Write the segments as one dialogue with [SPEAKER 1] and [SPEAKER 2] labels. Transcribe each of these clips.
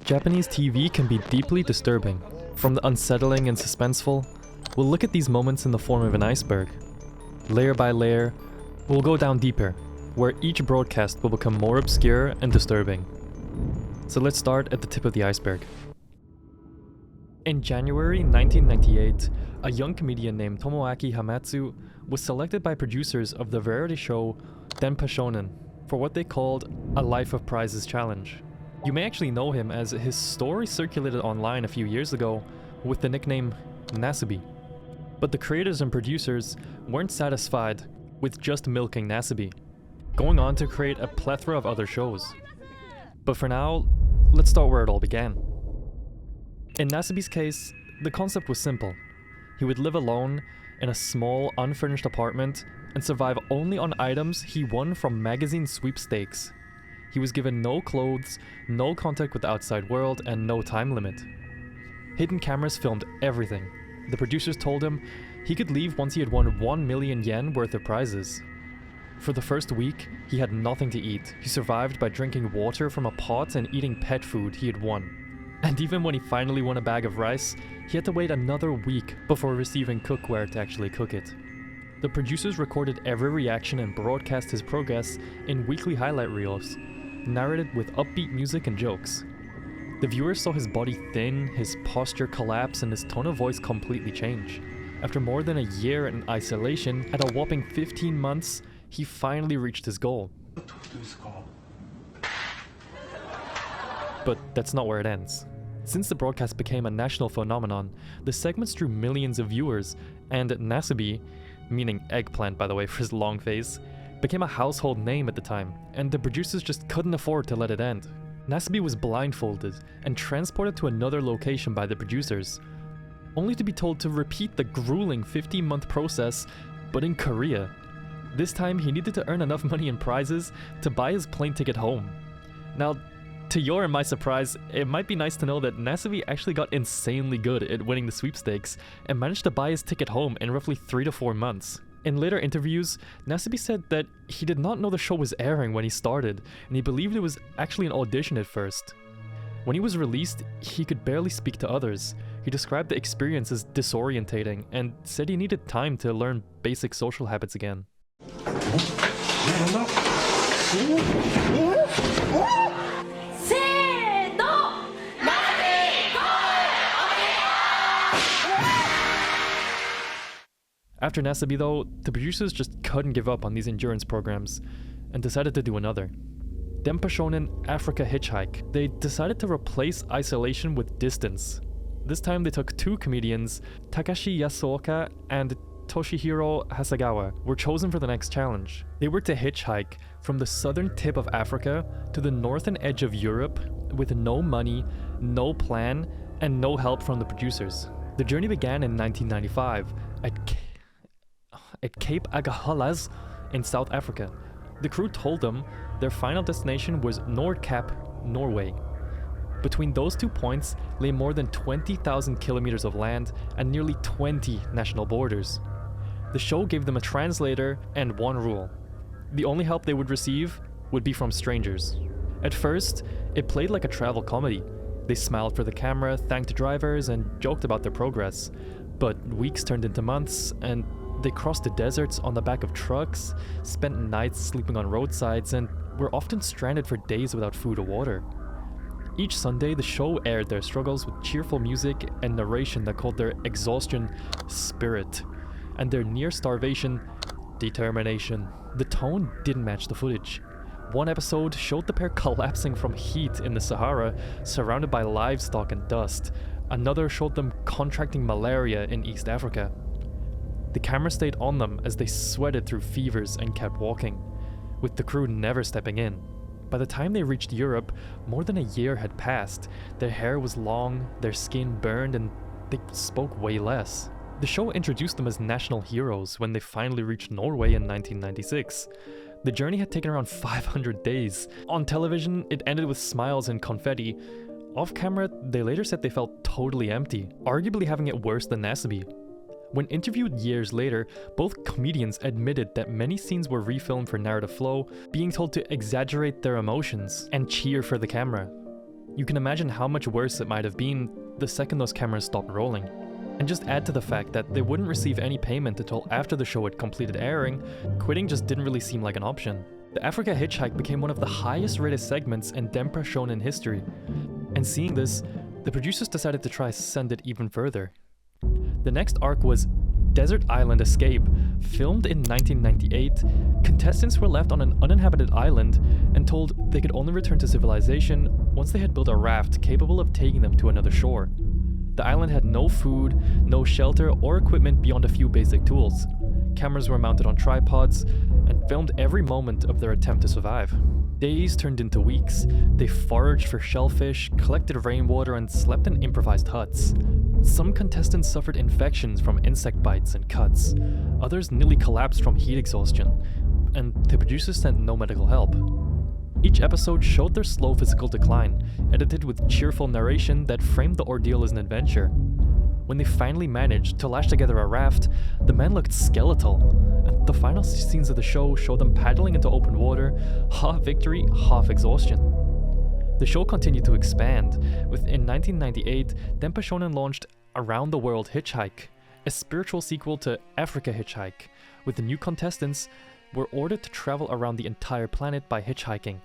[SPEAKER 1] Japanese TV can be deeply disturbing. From the unsettling and suspenseful, we'll look at these moments in the form of an iceberg. Layer by layer, we'll go down deeper, where each broadcast will become more obscure and disturbing. So let's start at the tip of the iceberg. In January 1998, a young comedian named Tomoaki Hamatsu was selected by producers of the variety show Denpa Shōnen for what they called a Life of Prizes challenge. You may actually know him as his story circulated online a few years ago with the nickname Nasubi. But the creators and producers weren't satisfied with just milking Nasubi, going on to create a plethora of other shows. But for now, let's start where it all began. In Nasubi's case, the concept was simple. He would live alone in a small, unfurnished apartment and survive only on items he won from magazine sweepstakes. He was given no clothes, no contact with the outside world, and no time limit. Hidden cameras filmed everything. The producers told him he could leave once he had won 1 million yen worth of prizes. For the first week, he had nothing to eat. He survived by drinking water from a pot and eating pet food he had won. And even when he finally won a bag of rice, he had to wait another week before receiving cookware to actually cook it. The producers recorded every reaction and broadcast his progress in weekly highlight reels, narrated with upbeat music and jokes. The viewers saw his body thin, his posture collapse, and his tone of voice completely change. After more than a year in isolation, at a whopping 15 months, he finally reached his goal. But that's not where it ends. Since the broadcast became a national phenomenon, the segments drew millions of viewers, and Nasubi, meaning eggplant by the way for his long face, became a household name at the time, and the producers just couldn't afford to let it end. Nasubi was blindfolded and transported to another location by the producers, only to be told to repeat the grueling 15-month process, but in Korea. This time he needed to earn enough money in prizes to buy his plane ticket home. Now, to your and my surprise, it might be nice to know that Nasubi actually got insanely good at winning the sweepstakes and managed to buy his ticket home in roughly 3 to 4 months. In later interviews, Nasubi said that he did not know the show was airing when he started, and he believed it was actually an audition at first. When he was released, he could barely speak to others. He described the experience as disorientating and said he needed time to learn basic social habits again. After Nasubi though, the producers just couldn't give up on these endurance programs and decided to do another. Denpa Shōnen Africa Hitchhike. They decided to replace isolation with distance. This time they took 2 comedians, Takashi Yasuoka and Toshihiro Hasegawa, were chosen for the next challenge. They were to hitchhike from the southern tip of Africa to the northern edge of Europe with no money, no plan, and no help from the producers. The journey began in 1995 at Cape Agahalas in South Africa. The crew told them their final destination was Nordkapp, Norway. Between those 2 points lay more than 20,000 kilometers of land and nearly 20 national borders. The show gave them a translator and one rule. The only help they would receive would be from strangers. At first, it played like a travel comedy. They smiled for the camera, thanked drivers, and joked about their progress. But weeks turned into months, and they crossed the deserts on the back of trucks, spent nights sleeping on roadsides, and were often stranded for days without food or water. Each Sunday, the show aired their struggles with cheerful music and narration that called their exhaustion spirit, and their near starvation determination. The tone didn't match the footage. One episode showed the pair collapsing from heat in the Sahara, surrounded by livestock and dust. Another showed them contracting malaria in East Africa. The camera stayed on them as they sweated through fevers and kept walking, with the crew never stepping in. By the time they reached Europe, more than a year had passed. Their hair was long, their skin burned, and they spoke way less. The show introduced them as national heroes when they finally reached Norway in 1996. The journey had taken around 500 days. On television, it ended with smiles and confetti. Off camera, they later said they felt totally empty, arguably having it worse than Nasubi. When interviewed years later, both comedians admitted that many scenes were refilmed for narrative flow, being told to exaggerate their emotions and cheer for the camera. You can imagine how much worse it might have been the second those cameras stopped rolling. And just add to the fact that they wouldn't receive any payment until after the show had completed airing, quitting just didn't really seem like an option. The Africa Hitchhike became one of the highest rated segments in Denpa Shōnen history, and seeing this, the producers decided to try to send it even further. The next arc was Desert Island Escape. Filmed in 1998, contestants were left on an uninhabited island and told they could only return to civilization once they had built a raft capable of taking them to another shore. The island had no food, no shelter, or equipment beyond a few basic tools. Cameras were mounted on tripods and filmed every moment of their attempt to survive. Days turned into weeks. They foraged for shellfish, collected rainwater, and slept in improvised huts. Some contestants suffered infections from insect bites and cuts. Others nearly collapsed from heat exhaustion, and the producers sent no medical help. Each episode showed their slow physical decline, edited with cheerful narration that framed the ordeal as an adventure. When they finally managed to lash together a raft, the men looked skeletal, and the final scenes of the show showed them paddling into open water, half victory, half exhaustion. The show continued to expand, with in 1998, Denpa Shōnen launched Around the World Hitchhike, a spiritual sequel to Africa Hitchhike, with the new contestants were ordered to travel around the entire planet by hitchhiking.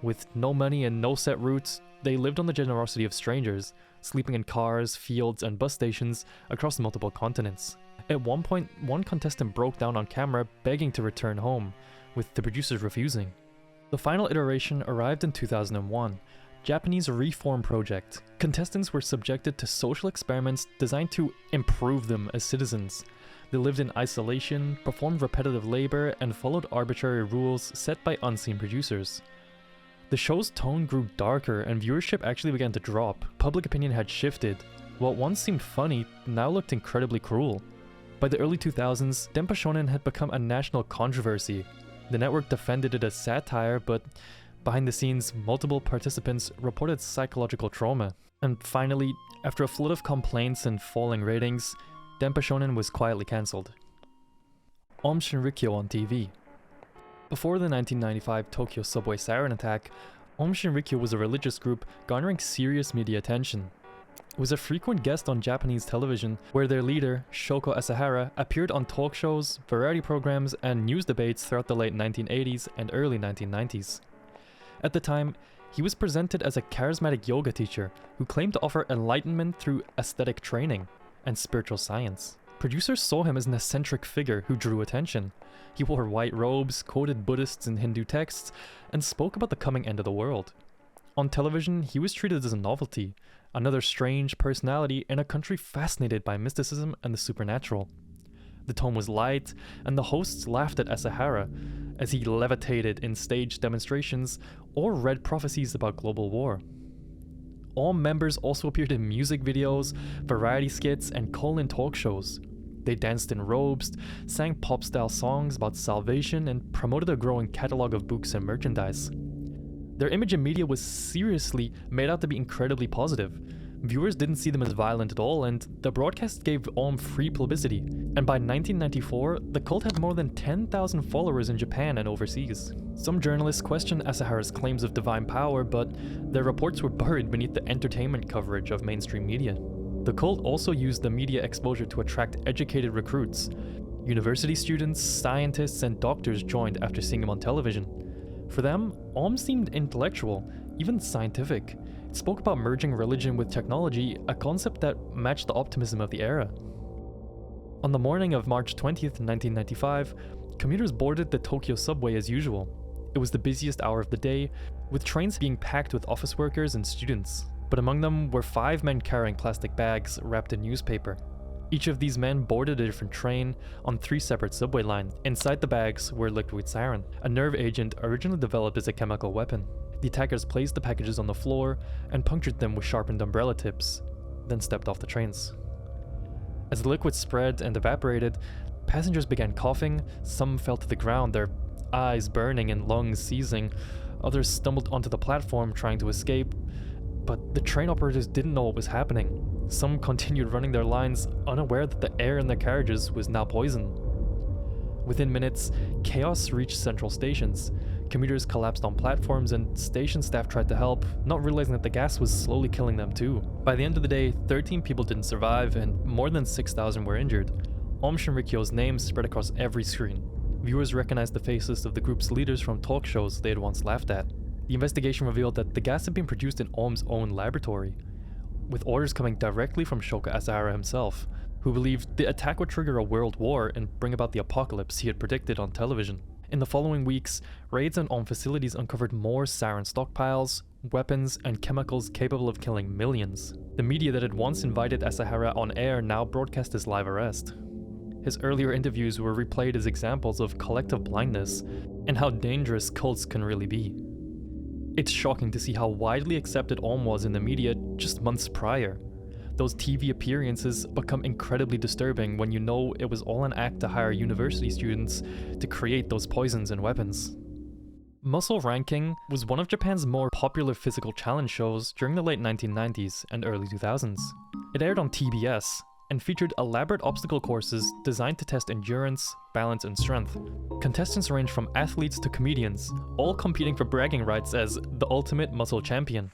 [SPEAKER 1] With no money and no set routes, they lived on the generosity of strangers, sleeping in cars, fields, and bus stations across multiple continents. At one point, one contestant broke down on camera begging to return home, with the producers refusing. The final iteration arrived in 2001, Japanese Reform Project. Contestants were subjected to social experiments designed to improve them as citizens. They lived in isolation, performed repetitive labor, and followed arbitrary rules set by unseen producers. The show's tone grew darker and viewership actually began to drop. Public opinion had shifted. What once seemed funny now looked incredibly cruel. By the early 2000s, Denpa Shōnen had become a national controversy. The network defended it as satire, but behind the scenes, multiple participants reported psychological trauma. And finally, after a flood of complaints and falling ratings, Denpa Shōnen was quietly cancelled. Aum Shinrikyō on TV. Before the 1995 Tokyo subway siren attack, Aum Shinrikyō was a religious group garnering serious media attention. It was a frequent guest on Japanese television, where their leader, Shoko Asahara, appeared on talk shows, variety programs, and news debates throughout the late 1980s and early 1990s. At the time, he was presented as a charismatic yoga teacher who claimed to offer enlightenment through aesthetic training and spiritual science. Producers saw him as an eccentric figure who drew attention. He wore white robes, quoted Buddhists and Hindu texts, and spoke about the coming end of the world. On television, he was treated as a novelty, another strange personality in a country fascinated by mysticism and the supernatural. The tone was light, and the hosts laughed at Asahara as he levitated in staged demonstrations or read prophecies about global war. All members also appeared in music videos, variety skits, and call-in talk shows. They danced in robes, sang pop-style songs about salvation, and promoted a growing catalog of books and merchandise. Their image in media was seriously made out to be incredibly positive. Viewers didn't see them as violent at all, and the broadcast gave Aum free publicity. And by 1994, the cult had more than 10,000 followers in Japan and overseas. Some journalists questioned Asahara's claims of divine power, but their reports were buried beneath the entertainment coverage of mainstream media. The cult also used the media exposure to attract educated recruits. University students, scientists, and doctors joined after seeing him on television. For them, Aum seemed intellectual, even scientific. It spoke about merging religion with technology, a concept that matched the optimism of the era. On the morning of March 20th, 1995, commuters boarded the Tokyo subway as usual. It was the busiest hour of the day, with trains being packed with office workers and students. But among them were 5 men carrying plastic bags wrapped in newspaper. Each of these men boarded a different train on 3 separate subway lines. Inside the bags were liquid sarin, a nerve agent originally developed as a chemical weapon. The attackers placed the packages on the floor and punctured them with sharpened umbrella tips, then stepped off the trains. As the liquid spread and evaporated, passengers began coughing, some fell to the ground, their eyes burning and lungs seizing. Others stumbled onto the platform trying to escape, but the train operators didn't know what was happening. Some continued running their lines, unaware that the air in their carriages was now poison. Within minutes, chaos reached central stations. Commuters collapsed on platforms and station staff tried to help, not realizing that the gas was slowly killing them too. By the end of the day, 13 people didn't survive and more than 6,000 were injured. Aum Shinrikyo's name spread across every screen. Viewers recognized the faces of the group's leaders from talk shows they had once laughed at. The investigation revealed that the gas had been produced in Aum's own laboratory, with orders coming directly from Shoko Asahara himself, who believed the attack would trigger a world war and bring about the apocalypse he had predicted on television. In the following weeks, raids on Aum facilities uncovered more sarin stockpiles, weapons, and chemicals capable of killing millions. The media that had once invited Asahara on air now broadcast his live arrest. His earlier interviews were replayed as examples of collective blindness and how dangerous cults can really be. It's shocking to see how widely accepted Aum was in the media just months prior. Those TV appearances become incredibly disturbing when you know it was all an act to hire university students to create those poisons and weapons. Muscle Ranking was one of Japan's more popular physical challenge shows during the late 1990s and early 2000s. It aired on TBS and featured elaborate obstacle courses designed to test endurance, balance, and strength. Contestants ranged from athletes to comedians, all competing for bragging rights as the ultimate muscle champion.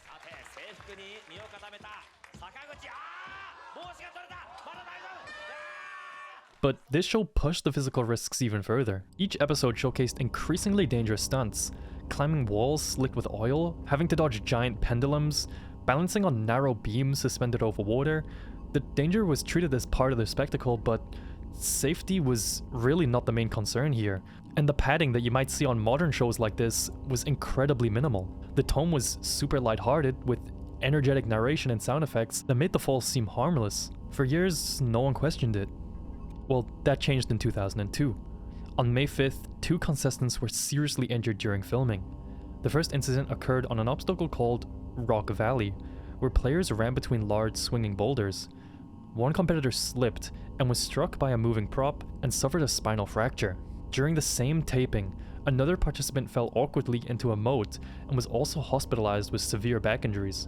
[SPEAKER 1] But this show pushed the physical risks even further. Each episode showcased increasingly dangerous stunts, climbing walls slicked with oil, having to dodge giant pendulums, balancing on narrow beams suspended over water. The danger was treated as part of the spectacle, but safety was really not the main concern here. And the padding that you might see on modern shows like this was incredibly minimal. The tone was super lighthearted, with energetic narration and sound effects that made the falls seem harmless. For years, no one questioned it. Well, that changed in 2002. On May 5th, 2 contestants were seriously injured during filming. The first incident occurred on an obstacle called Rock Valley, where players ran between large swinging boulders. One competitor slipped and was struck by a moving prop and suffered a spinal fracture. During the same taping, another participant fell awkwardly into a moat and was also hospitalized with severe back injuries.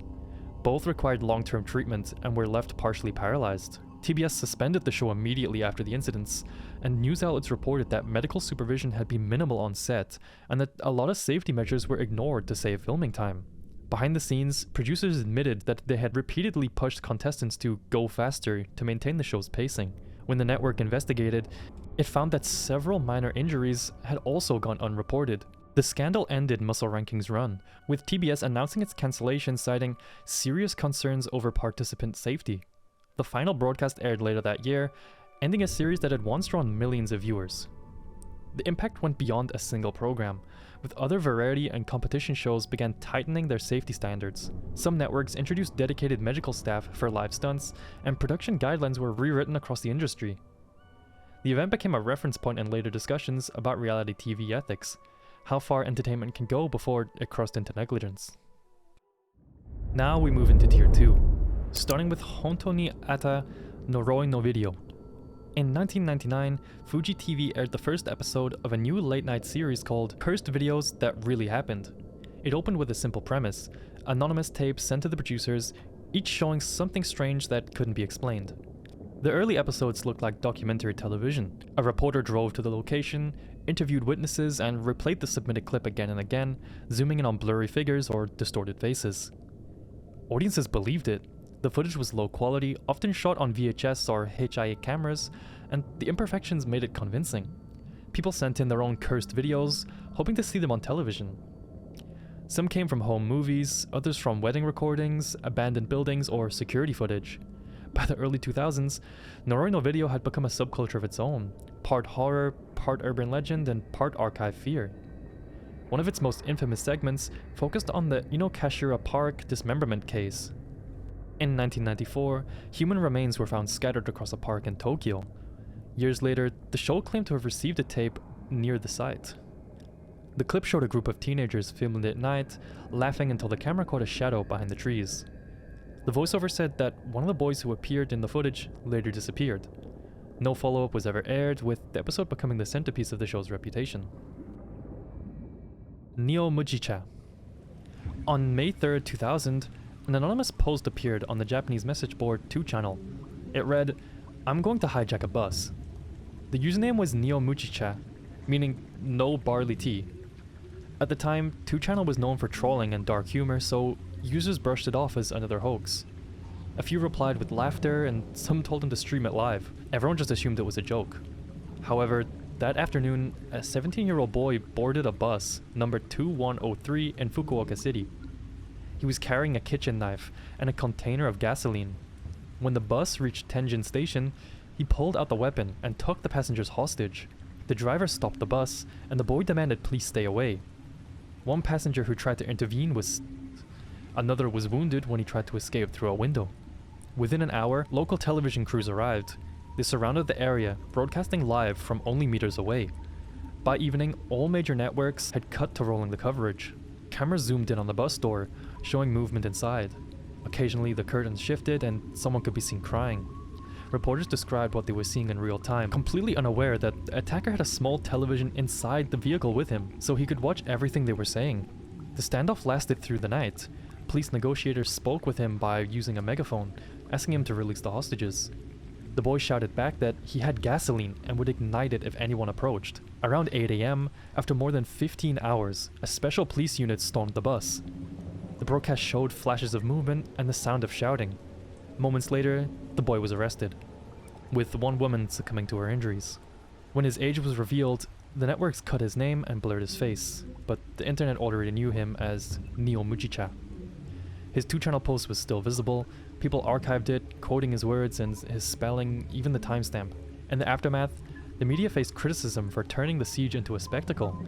[SPEAKER 1] Both required long-term treatment and were left partially paralyzed. TBS suspended the show immediately after the incidents, and news outlets reported that medical supervision had been minimal on set, and that a lot of safety measures were ignored to save filming time. Behind the scenes, producers admitted that they had repeatedly pushed contestants to go faster to maintain the show's pacing. When the network investigated, it found that several minor injuries had also gone unreported. The scandal ended Muscle Ranking's run, with TBS announcing its cancellation, citing serious concerns over participant safety. The final broadcast aired later that year, ending a series that had once drawn millions of viewers. The impact went beyond a single program, with other variety and competition shows began tightening their safety standards. Some networks introduced dedicated medical staff for live stunts, and production guidelines were rewritten across the industry. The event became a reference point in later discussions about reality TV ethics, how far entertainment can go before it crossed into negligence. Now we move into Tier 2. Starting with Honto ni Atta Noroi no Video. In 1999, Fuji TV aired the first episode of a new late-night series called Cursed Videos That Really Happened. It opened with a simple premise: anonymous tapes sent to the producers, each showing something strange that couldn't be explained. The early episodes looked like documentary television. A reporter drove to the location, interviewed witnesses, and replayed the submitted clip again and again, zooming in on blurry figures or distorted faces. Audiences believed it. The footage was low quality, often shot on VHS or Hitchhike cameras, and the imperfections made it convincing. People sent in their own cursed videos, hoping to see them on television. Some came from home movies, others from wedding recordings, abandoned buildings, or security footage. By the early 2000s, Noroi no Video had become a subculture of its own, part horror, part urban legend, and part archive fear. One of its most infamous segments focused on the Inokashira Park dismemberment case. In 1994, human remains were found scattered across a park in Tokyo. Years later, the show claimed to have received a tape near the site. The clip showed a group of teenagers filming at night, laughing until the camera caught a shadow behind the trees. The voiceover said that one of the boys who appeared in the footage later disappeared. No follow-up was ever aired, with the episode becoming the centerpiece of the show's reputation. Neomugicha. On May 3rd, 2000, an anonymous post appeared on the Japanese message board 2 channel. It read, "I'm going to hijack a bus." The username was Neomugicha, meaning no barley tea. At the time, 2Channel was known for trolling and dark humor, so users brushed it off as another hoax. A few replied with laughter, and some told him to stream it live. Everyone just assumed it was a joke. However, that afternoon, a 17-year-old boy boarded a bus, number 2103 in Fukuoka City. He was carrying a kitchen knife and a container of gasoline. When the bus reached Tenjin Station, he pulled out the weapon and took the passengers hostage. The driver stopped the bus, and the boy demanded police stay away. One passenger who tried to intervene was... Another was wounded when he tried to escape through a window. Within an hour, local television crews arrived. They surrounded the area, broadcasting live from only meters away. By evening, all major networks had cut to rolling the coverage. Cameras zoomed in on the bus door, showing movement inside. Occasionally, the curtains shifted and someone could be seen crying. Reporters described what they were seeing in real time, completely unaware that the attacker had a small television inside the vehicle with him, so he could watch everything they were saying. The standoff lasted through the night. Police negotiators spoke with him by using a megaphone, asking him to release the hostages. The boy shouted back that he had gasoline and would ignite it if anyone approached. Around 8 AM, after more than 15 hours, a special police unit stormed the bus. The broadcast showed flashes of movement and the sound of shouting. Moments later, the boy was arrested, with one woman succumbing to her injuries. When his age was revealed, the networks cut his name and blurred his face, but the internet already knew him as Neomugicha. His 2Channel post was still visible. People archived it, quoting his words and his spelling, even the timestamp. In the aftermath, the media faced criticism for turning the siege into a spectacle.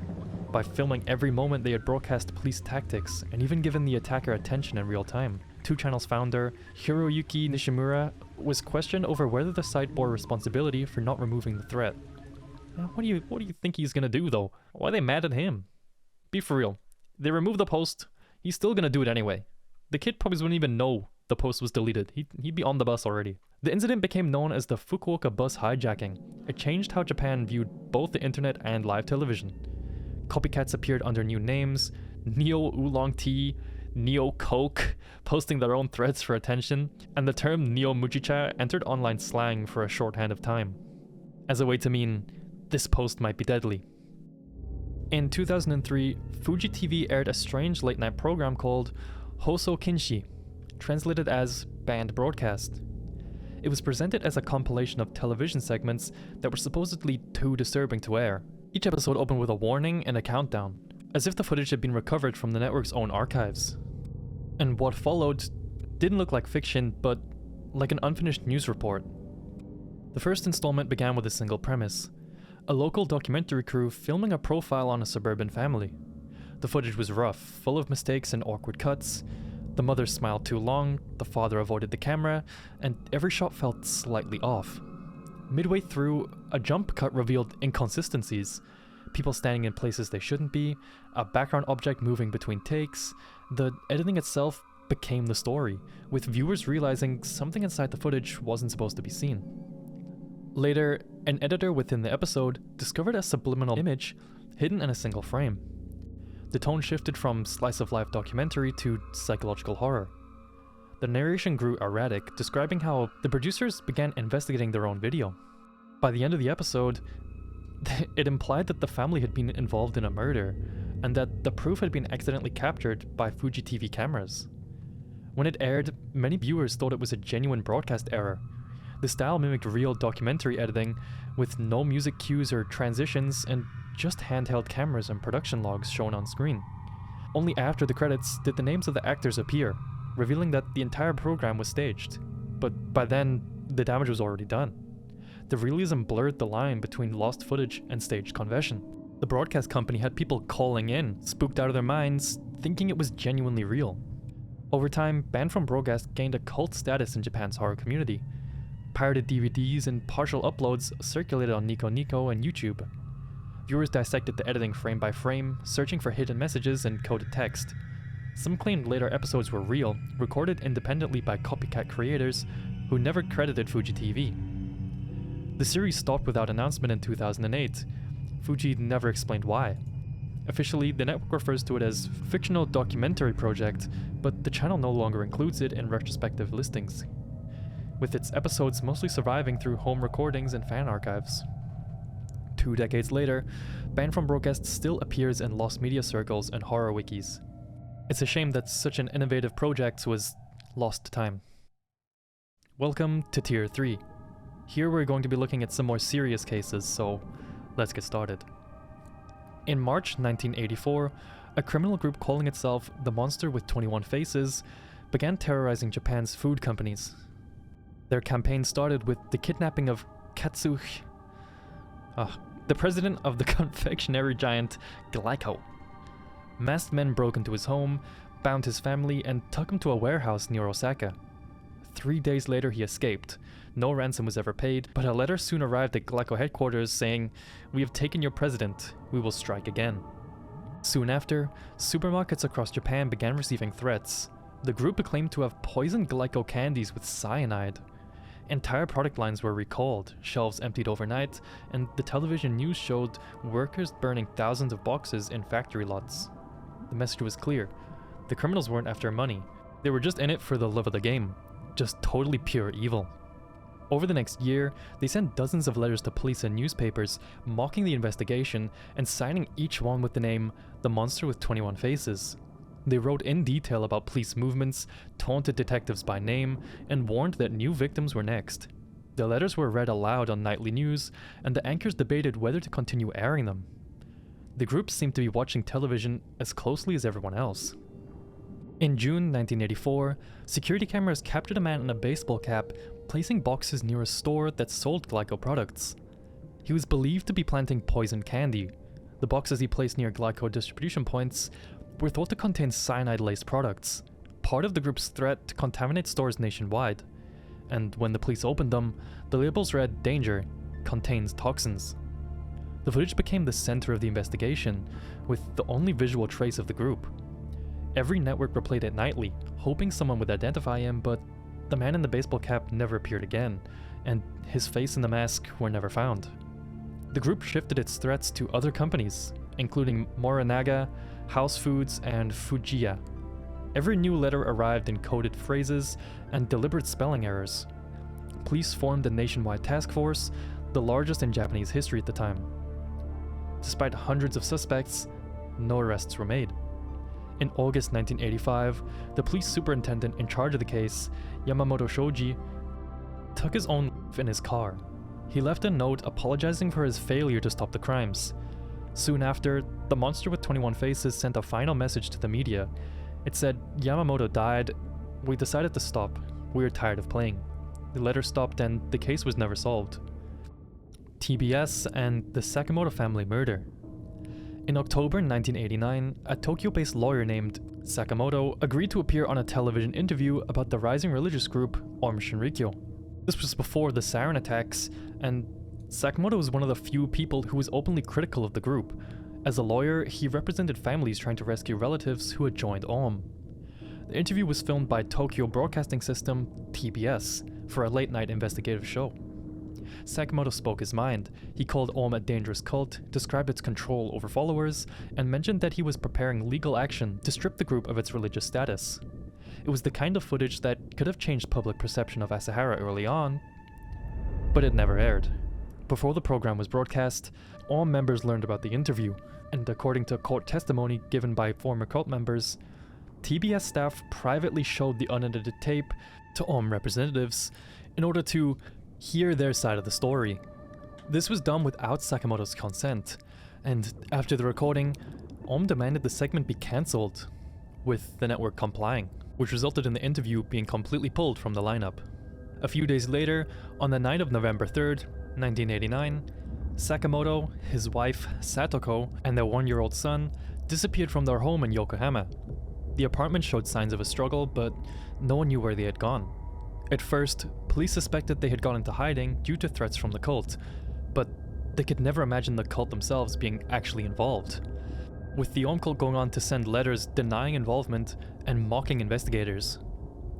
[SPEAKER 1] By filming every moment, they had broadcast police tactics and even given the attacker attention in real time. 2Channel's founder, Hiroyuki Nishimura, was questioned over whether the site bore responsibility for not removing the threat. What do you think he's gonna do though? Why are they mad at him? Be for real. They removed the post, he's still gonna do it anyway. The kid probably wouldn't even know the post was deleted. He'd be on the bus already. The incident became known as the Fukuoka bus hijacking. It changed how Japan viewed both the internet and live television. Copycats appeared under new names, Neo Oolong Tea, Neo Coke, posting their own threads for attention, and the term Neomugicha entered online slang for a shorthand of time, as a way to mean, this post might be deadly. In 2003, Fuji TV aired a strange late-night program called Hoso Kinshi, translated as Banned Broadcast. It was presented as a compilation of television segments that were supposedly too disturbing to air. Each episode opened with a warning and a countdown, as if the footage had been recovered from the network's own archives. And what followed didn't look like fiction, but like an unfinished news report. The first installment began with a single premise: a local documentary crew filming a profile on a suburban family. The footage was rough, full of mistakes and awkward cuts. The mother smiled too long, the father avoided the camera, and every shot felt slightly off. Midway through, a jump cut revealed inconsistencies. People standing in places they shouldn't be, a background object moving between takes. The editing itself became the story, with viewers realizing something inside the footage wasn't supposed to be seen. Later, an editor within the episode discovered a subliminal image hidden in a single frame. The tone shifted from slice-of-life documentary to psychological horror. The narration grew erratic, describing how the producers began investigating their own video. By the end of the episode, it implied that the family had been involved in a murder, and that the proof had been accidentally captured by Fuji TV cameras. When it aired, many viewers thought it was a genuine broadcast error. The style mimicked real documentary editing, with no music cues or transitions, and just handheld cameras and production logs shown on screen. Only after the credits did the names of the actors appear, revealing that the entire program was staged. But by then, the damage was already done. The realism blurred the line between lost footage and staged confession. The broadcast company had people calling in, spooked out of their minds, thinking it was genuinely real. Over time, Banned from Broadcast gained a cult status in Japan's horror community. Pirated DVDs and partial uploads circulated on Nico Nico and YouTube. Viewers dissected the editing frame by frame, searching for hidden messages and coded text. Some claimed later episodes were real, recorded independently by copycat creators who never credited Fuji TV. The series stopped without announcement in 2008. Fuji never explained why. Officially, the network refers to it as Fictional Documentary Project, but the channel no longer includes it in retrospective listings, with its episodes mostly surviving through home recordings and fan archives. 2 decades later, banned from broadcast still appears in lost media circles and horror wikis. It's a shame that such an innovative project was lost to time. Welcome to Tier 3. Here we're going to be looking at some more serious cases, so let's get started. In March 1984, a criminal group calling itself the Monster with 21 Faces began terrorizing Japan's food companies. Their campaign started with the kidnapping of Katsuhi, the president of the confectionery giant Glico. Masked men broke into his home, bound his family, and took him to a warehouse near Osaka. 3 days later he escaped. No ransom was ever paid, but a letter soon arrived at Glico headquarters saying, "We have taken your president, we will strike again." Soon after, supermarkets across Japan began receiving threats. The group claimed to have poisoned Glico candies with cyanide. Entire product lines were recalled, shelves emptied overnight, and the television news showed workers burning thousands of boxes in factory lots. The message was clear. The criminals weren't after money. They were just in it for the love of the game. Just totally pure evil. Over the next year, they sent dozens of letters to police and newspapers, mocking the investigation and signing each one with the name The Monster with 21 Faces. They wrote in detail about police movements, taunted detectives by name, and warned that new victims were next. The letters were read aloud on nightly news, and the anchors debated whether to continue airing them. The group seemed to be watching television as closely as everyone else. In June 1984, security cameras captured a man in a baseball cap placing boxes near a store that sold Glico products. He was believed to be planting poisoned candy. The boxes he placed near Glico distribution points were thought to contain cyanide-laced products, part of the group's threat to contaminate stores nationwide. And when the police opened them, the labels read, "Danger, contains toxins." The footage became the center of the investigation, with the only visual trace of the group. Every network replayed it nightly, hoping someone would identify him, but the man in the baseball cap never appeared again, and his face and the mask were never found. The group shifted its threats to other companies, including Morinaga, House Foods, and Fujiya. Every new letter arrived in coded phrases and deliberate spelling errors. Police formed a nationwide task force, the largest in Japanese history at the time. Despite hundreds of suspects, no arrests were made. In August 1985, the police superintendent in charge of the case, Yamamoto Shoji, took his own life in his car. He left a note apologizing for his failure to stop the crimes. Soon after, the Monster with 21 Faces sent a final message to the media. It said, "Yamamoto died. We decided to stop. We were tired of playing." The letter stopped and the case was never solved. TBS and the Sakamoto family murder. In October 1989, a Tokyo-based lawyer named Sakamoto agreed to appear on a television interview about the rising religious group Aum Shinrikyō. This was before the sarin attacks, and Sakamoto was one of the few people who was openly critical of the group. As a lawyer, he represented families trying to rescue relatives who had joined Aum. The interview was filmed by Tokyo Broadcasting System, TBS, for a late-night investigative show. Sakamoto spoke his mind. He called Aum a dangerous cult, described its control over followers, and mentioned that he was preparing legal action to strip the group of its religious status. It was the kind of footage that could have changed public perception of Asahara early on, but it never aired. Before the program was broadcast, Aum members learned about the interview, and according to court testimony given by former cult members, TBS staff privately showed the unedited tape to Aum representatives in order to hear their side of the story. This was done without Sakamoto's consent, and after the recording, Aum demanded the segment be cancelled, with the network complying, which resulted in the interview being completely pulled from the lineup. A few days later, on the night of November 3rd, 1989, Sakamoto, his wife Satoko, and their 1-year-old son disappeared from their home in Yokohama. The apartment showed signs of a struggle, but no one knew where they had gone. At first, police suspected they had gone into hiding due to threats from the cult, but they could never imagine the cult themselves being actually involved, with the Aum cult going on to send letters denying involvement and mocking investigators.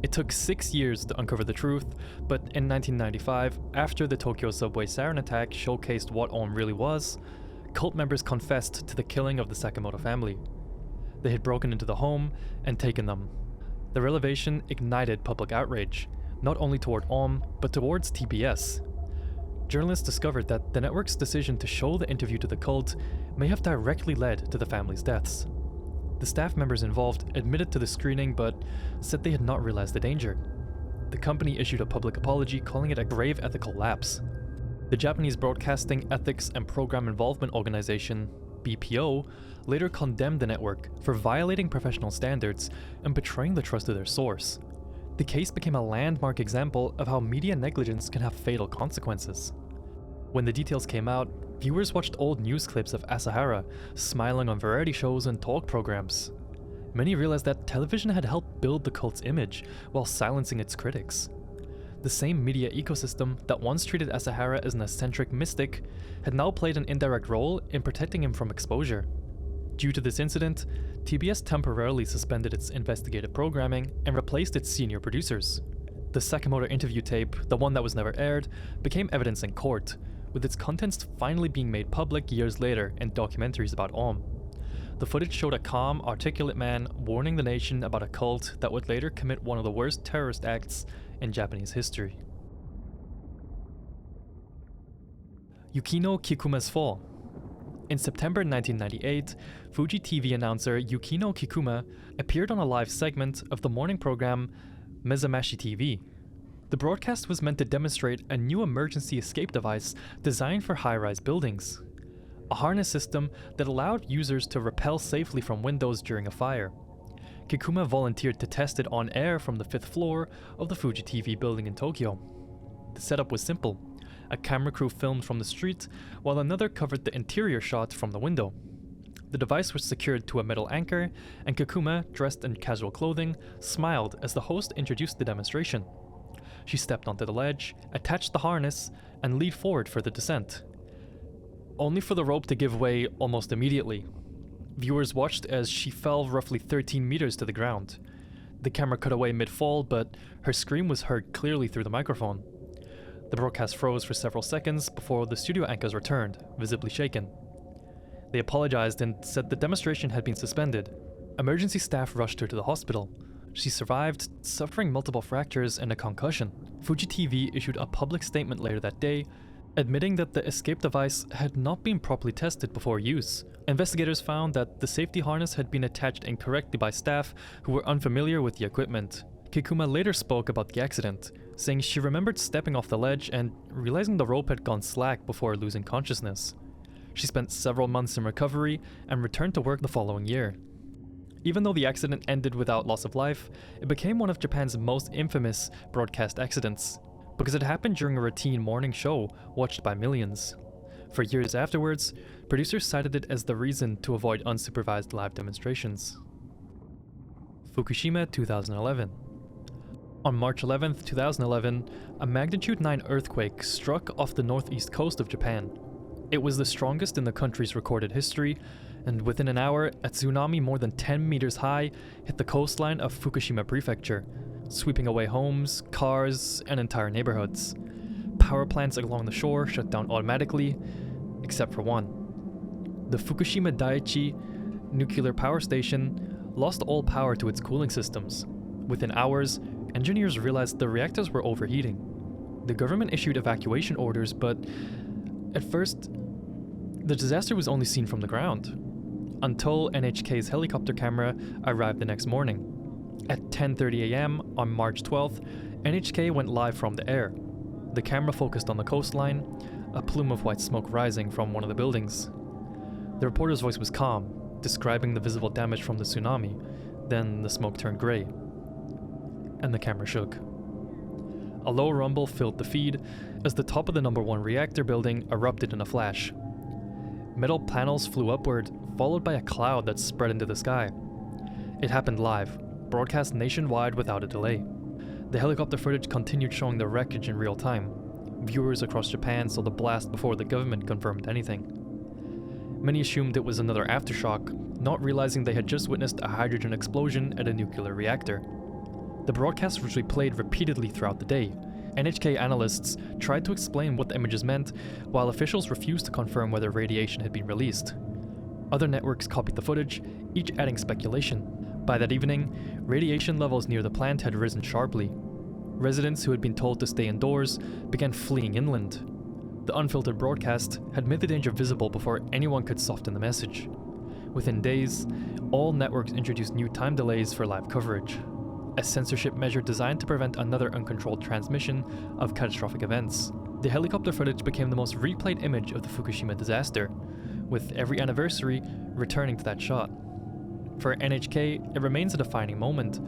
[SPEAKER 1] It took 6 years to uncover the truth, but in 1995, after the Tokyo subway sarin attack showcased what Aum really was, cult members confessed to the killing of the Sakamoto family. They had broken into the home and taken them. The revelation ignited public outrage, not only toward Aum, but towards TBS. Journalists discovered that the network's decision to show the interview to the cult may have directly led to the family's deaths. The staff members involved admitted to the screening but said they had not realized the danger. The company issued a public apology, calling it a grave ethical lapse. The Japanese Broadcasting Ethics and Program Involvement Organization, BPO, later condemned the network for violating professional standards and betraying the trust of their source. The case became a landmark example of how media negligence can have fatal consequences. When the details came out, viewers watched old news clips of Asahara smiling on variety shows and talk programs. Many realized that television had helped build the cult's image while silencing its critics. The same media ecosystem that once treated Asahara as an eccentric mystic had now played an indirect role in protecting him from exposure. Due to this incident, TBS temporarily suspended its investigative programming and replaced its senior producers. The Sakamoto interview tape, the one that was never aired, became evidence in court, with its contents finally being made public years later in documentaries about Aum. The footage showed a calm, articulate man warning the nation about a cult that would later commit one of the worst terrorist acts in Japanese history. Yukino Kikuma's fall. In September 1998, Fuji TV announcer Yukino Kikuma appeared on a live segment of the morning program Mezamashi TV. The broadcast was meant to demonstrate a new emergency escape device designed for high-rise buildings. A harness system that allowed users to rappel safely from windows during a fire. Kikuma volunteered to test it on air from the 5th floor of the Fuji TV building in Tokyo. The setup was simple. A camera crew filmed from the street, while another covered the interior shot from the window. The device was secured to a metal anchor, and Kikuma, dressed in casual clothing, smiled as the host introduced the demonstration. She stepped onto the ledge, attached the harness, and leaned forward for the descent, only for the rope to give way almost immediately. Viewers watched as she fell roughly 13 meters to the ground. The camera cut away mid-fall, but her scream was heard clearly through the microphone. The broadcast froze for several seconds before the studio anchors returned, visibly shaken. They apologized and said the demonstration had been suspended. Emergency staff rushed her to the hospital. She survived, suffering multiple fractures and a concussion. Fuji TV issued a public statement later that day, admitting that the escape device had not been properly tested before use. Investigators found that the safety harness had been attached incorrectly by staff who were unfamiliar with the equipment. Kikuma later spoke about the accident, saying she remembered stepping off the ledge and realizing the rope had gone slack before losing consciousness. She spent several months in recovery and returned to work the following year. Even though the accident ended without loss of life, it became one of Japan's most infamous broadcast accidents, because it happened during a routine morning show watched by millions. For years afterwards, producers cited it as the reason to avoid unsupervised live demonstrations. Fukushima 2011. On March 11, 2011, a magnitude 9 earthquake struck off the northeast coast of Japan. It was the strongest in the country's recorded history, and within an hour, a tsunami more than 10 meters high hit the coastline of Fukushima Prefecture, sweeping away homes, cars, and entire neighborhoods. Power plants along the shore shut down automatically, except for one. The Fukushima Daiichi nuclear power station lost all power to its cooling systems. Within hours, engineers realized the reactors were overheating. The government issued evacuation orders, but at first, the disaster was only seen from the ground, until NHK's helicopter camera arrived the next morning. At 10:30 a.m. on March 12th, NHK went live from the air. The camera focused on the coastline, a plume of white smoke rising from one of the buildings. The reporter's voice was calm, describing the visible damage from the tsunami. Then the smoke turned gray, and the camera shook. A low rumble filled the feed as the top of the number 1 reactor building erupted in a flash. Metal panels flew upward, followed by a cloud that spread into the sky. It happened live, broadcast nationwide without a delay. The helicopter footage continued showing the wreckage in real time. Viewers across Japan saw the blast before the government confirmed anything. Many assumed it was another aftershock, not realizing they had just witnessed a hydrogen explosion at a nuclear reactor. The broadcast was replayed repeatedly throughout the day. NHK analysts tried to explain what the images meant, while officials refused to confirm whether radiation had been released. Other networks copied the footage, each adding speculation. By that evening, radiation levels near the plant had risen sharply. Residents who had been told to stay indoors began fleeing inland. The unfiltered broadcast had made the danger visible before anyone could soften the message. Within days, all networks introduced new time delays for live coverage, a censorship measure designed to prevent another uncontrolled transmission of catastrophic events. The helicopter footage became the most replayed image of the Fukushima disaster, with every anniversary returning to that shot. For NHK, it remains a defining moment,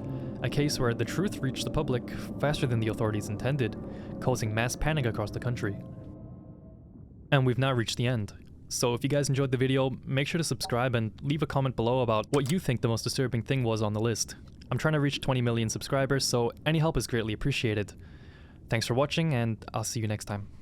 [SPEAKER 1] a case where the truth reached the public faster than the authorities intended, causing mass panic across the country. And we've now reached the end. So if you guys enjoyed the video, make sure to subscribe and leave a comment below about what you think the most disturbing thing was on the list. I'm trying to reach 20 million subscribers, so any help is greatly appreciated. Thanks for watching, and I'll see you next time.